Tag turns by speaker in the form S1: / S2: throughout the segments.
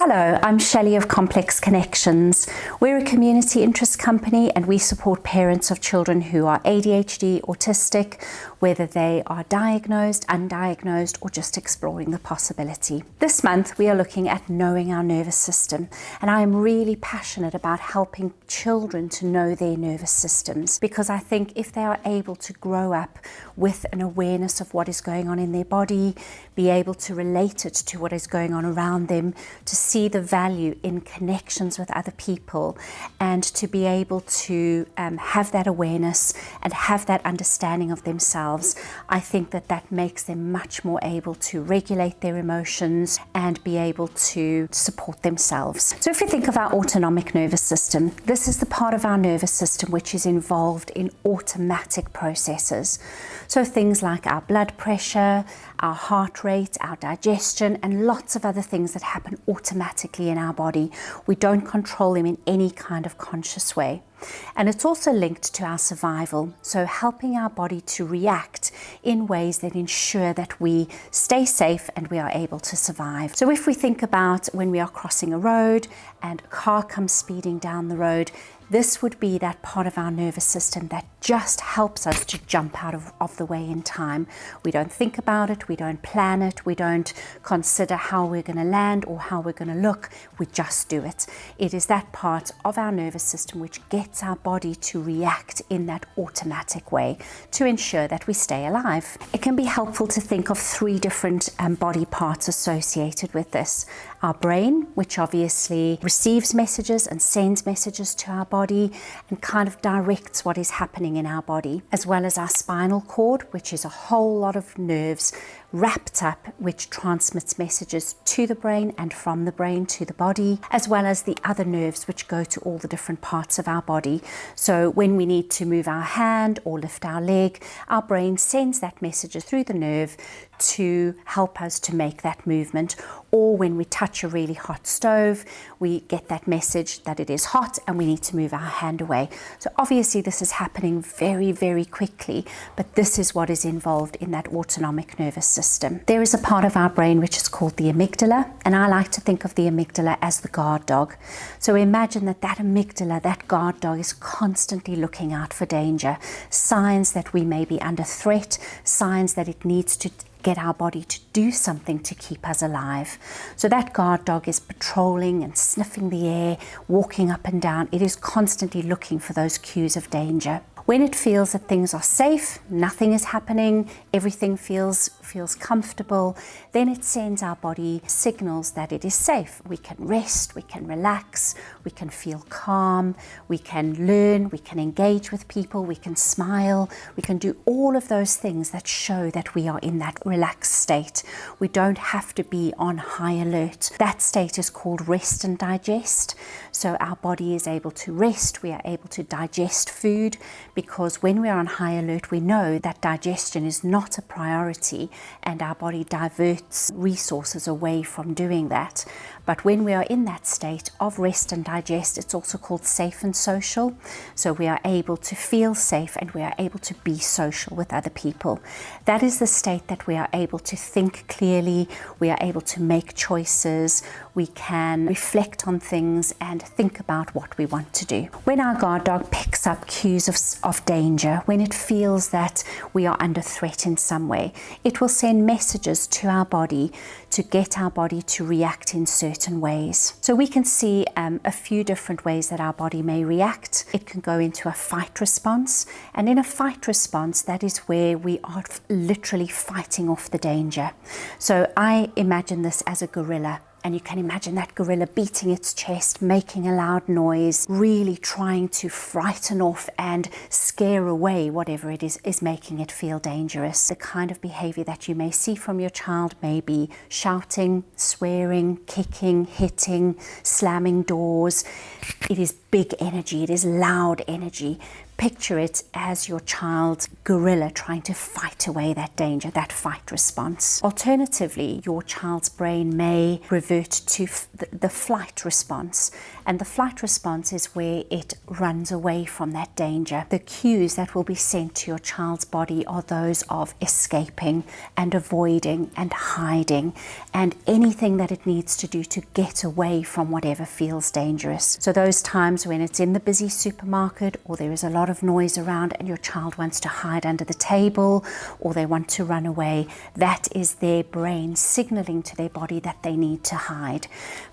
S1: Hello, I'm Shelley of Complex Connections. We're a community interest company and we support parents of children who are ADHD, autistic, whether they are diagnosed, undiagnosed, or just exploring the possibility. This month we are looking at knowing our nervous system, and I am really passionate about helping children to know their nervous systems, because I think if they are able to grow up with an awareness of what is going on in their body, be able to relate it to what is going on around them, to see the value in connections with other people, and to be able to have that awareness and have that understanding of themselves, I think that makes them much more able to regulate their emotions and be able to support themselves. So if you think of our autonomic nervous system, this is the part of our nervous system which is involved in automatic processes. So things like our blood pressure, our heart rate, our digestion, and lots of other things that happen automatically in our body. We don't control them in any kind of conscious way. And it's also linked to our survival, so helping our body to react in ways that ensure that we stay safe and we are able to survive. So if we think about when we are crossing a road and a car comes speeding down the road, this would be that part of our nervous system that just helps us to jump out of the way in time. We don't think about it, we don't plan it, we don't consider how we're going to land or how we're going to look, we just do it. It is that part of our nervous system which gets our body to react in that automatic way to ensure that we stay alive. It can be helpful to think of three different body parts associated with this. Our brain, which obviously receives messages and sends messages to our body and kind of directs what is happening in our body, as well as our spinal cord, which is a whole lot of nerves wrapped up, which transmits messages to the brain and from the brain to the body, as well as the other nerves which go to all the different parts of our body. So when we need to move our hand or lift our leg, our brain sends that message through the nerve to help us to make that movement. Or when we touch a really hot stove, we get that message that it is hot and we need to move our hand away. So obviously this is happening very, very quickly, but this is what is involved in that autonomic nervous system. There is a part of our brain which is called the amygdala, and I like to think of the amygdala as the guard dog. So imagine that amygdala, that guard dog, is constantly looking out for danger, signs that we may be under threat, signs that it needs to get our body to do something to keep us alive. So that guard dog is patrolling and sniffing the air, walking up and down. It is constantly looking for those cues of danger. When it feels that things are safe, nothing is happening, everything feels comfortable, then it sends our body signals that it is safe. We can rest, we can relax, we can feel calm, we can learn, we can engage with people, we can smile, we can do all of those things that show that we are in that relaxed state. We don't have to be on high alert. That state is called rest and digest. So our body is able to rest, we are able to digest food, because when we are on high alert, we know that digestion is not a priority and our body diverts resources away from doing that. But when we are in that state of rest and digest, it's also called safe and social. So we are able to feel safe and we are able to be social with other people. That is the state that we are able to think clearly, we are able to make choices, we can reflect on things and think about what we want to do. When our guard dog picks up cues of danger, when it feels that we are under threat in some way, it will send messages to our body to get our body to react in certain ways. So we can see a few different ways that our body may react. It can go into a fight response, and in a fight response, that is where we are literally fighting off the danger. So I imagine this as a gorilla. And you can imagine that gorilla beating its chest, making a loud noise, really trying to frighten off and scare away whatever it is making it feel dangerous. The kind of behavior that you may see from your child may be shouting, swearing, kicking, hitting, slamming doors. It is big energy, it is loud energy. Picture it as your child's gorilla trying to fight away that danger, that fight response. Alternatively, your child's brain may revert to the flight response, and the flight response is where it runs away from that danger. The cues that will be sent to your child's body are those of escaping and avoiding and hiding, and anything that it needs to do to get away from whatever feels dangerous. So those times when it's in the busy supermarket, or there is a lot of noise around and your child wants to hide under the table, or they want to run away, that is their brain signaling to their body that they need to hide.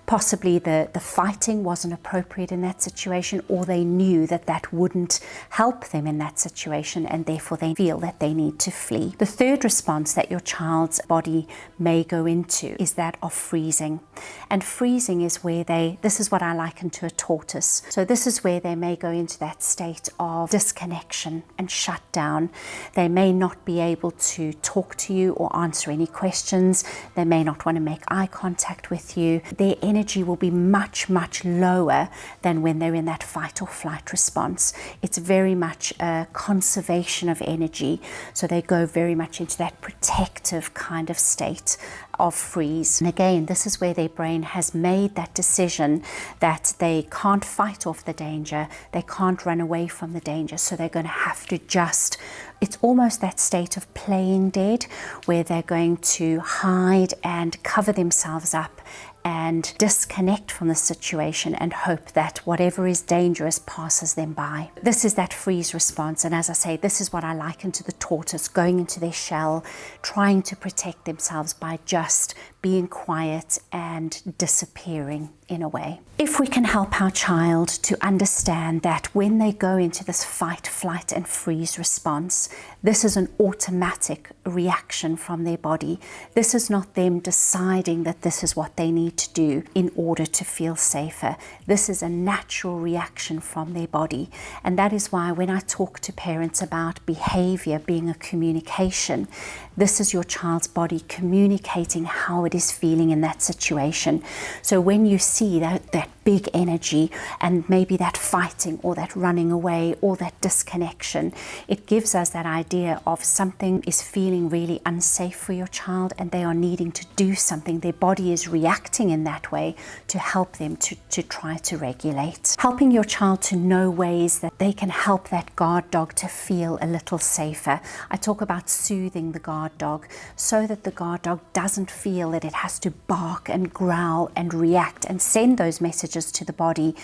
S1: Possibly the fighting wasn't appropriate in that situation, or they knew that that wouldn't help them in that situation, and therefore they feel that they need to flee. The third response that your child's body may go into is that of freezing. And freezing is where this is what I liken to a tortoise. So this is where they may go into that state of disconnection and shutdown. They may not be able to talk to you or answer any questions. They may not want to make eye contact with you. Their energy will be much, much lower than when they're in that fight or flight response. It's very much a conservation of energy. So they go very much into that protective kind of state of freeze. And again, this is where their brain has made that decision that they can't fight off the danger, they can't run away from the danger, so they're going to have to just, it's almost that state of playing dead, where they're going to hide and cover themselves up and disconnect from the situation and hope that whatever is dangerous passes them by. This is that freeze response, and as I say, this is what I liken to the tortoise going into their shell, trying to protect themselves by just being quiet and disappearing in a way. If we can help our child to understand that when they go into this fight, flight and freeze response, this is an automatic reaction from their body. This is not them deciding that this is what they need to do in order to feel safer. This is a natural reaction from their body. And that is why when I talk to parents about behavior being a communication, this is your child's body communicating how it is feeling in that situation. So when you see that big energy and maybe that fighting or that running away or that disconnection, it gives us that idea of something is feeling really unsafe for your child and they are needing to do something. Their body is reacting in that way to help them to try to regulate. Helping your child to know ways that they can help that guard dog to feel a little safer. I talk about soothing the guard dog so that the guard dog doesn't feel that it has to bark and growl and react and send those messages to the body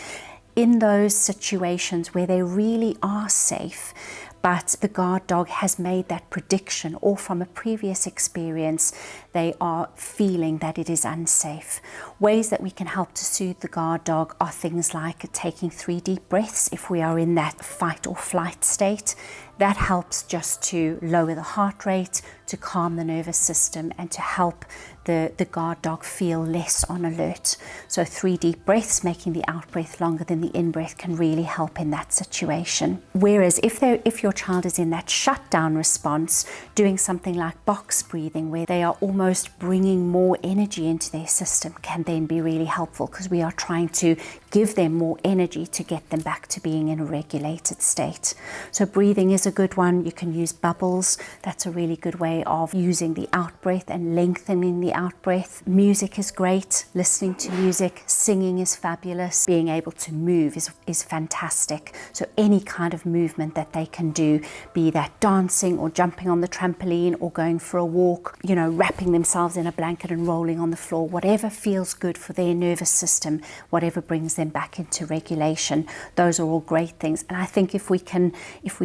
S1: in those situations where they really are safe, but the guard dog has made that prediction, or from a previous experience they are feeling that it is unsafe. Ways that we can help to soothe the guard dog are things like taking 3 deep breaths if we are in that fight or flight state. That helps just to lower the heart rate, to calm the nervous system, and to help the guard dog feel less on alert. So 3 deep breaths, making the out breath longer than the in breath, can really help in that situation. Whereas if your child is in that shutdown response, doing something like box breathing, where they are almost bringing more energy into their system, can then be really helpful, because we are trying to give them more energy to get them back to being in a regulated state. So breathing is a good one. You can use bubbles. That's a really good way of using the out breath and lengthening the out breath. Music is great. Listening to music, singing is fabulous. Being able to move is fantastic. So any kind of movement that they can do, be that dancing or jumping on the trampoline or going for a walk, wrapping themselves in a blanket and rolling on the floor, whatever feels good for their nervous system, whatever brings them back into regulation, those are all great things. And I think if we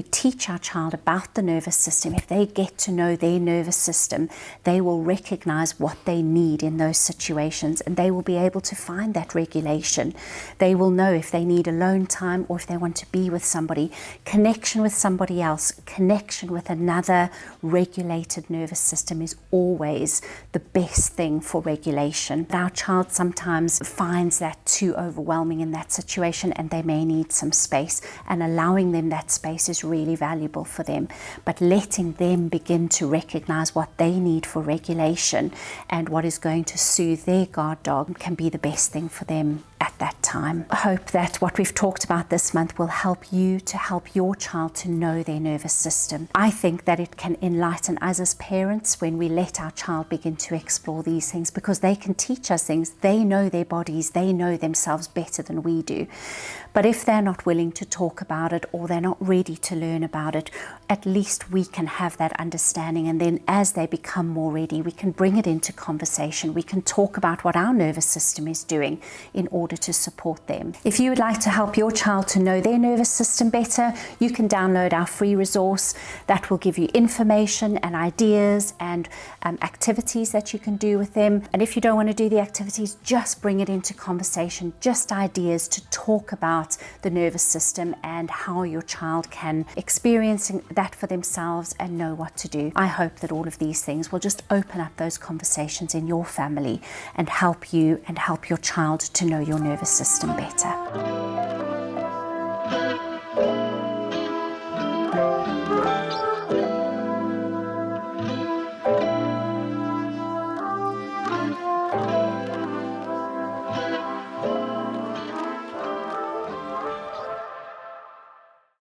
S1: teach our child about the nervous system, if they get to know their nervous system, they will recognize what they need in those situations, and they will be able to find that regulation. They will know if they need alone time or if they want to be with somebody. Connection with somebody else, connection with another regulated nervous system is always the best thing for regulation. Our child sometimes finds that too overwhelming in that situation, and they may need some space, and allowing them that space is really valuable for them. But letting them begin to recognize what they need for regulation and what is going to soothe their guard dog can be the best thing for them at at that time. I hope that what we've talked about this month will help you to help your child to know their nervous system. I think that it can enlighten us as parents when we let our child begin to explore these things, because they can teach us things. They know their bodies, they know themselves better than we do. But if they're not willing to talk about it, or they're not ready to learn about it, at least we can have that understanding. And then as they become more ready, we can bring it into conversation. We can talk about what our nervous system is doing in order to support them. If you would like to help your child to know their nervous system better, you can download our free resource that will give you information and ideas and activities that you can do with them. And if you don't want to do the activities, just bring it into conversation, just ideas to talk about the nervous system and how your child can experience that for themselves and know what to do. I hope that all of these things will just open up those conversations in your family and help you and help your child to know your nervous system better.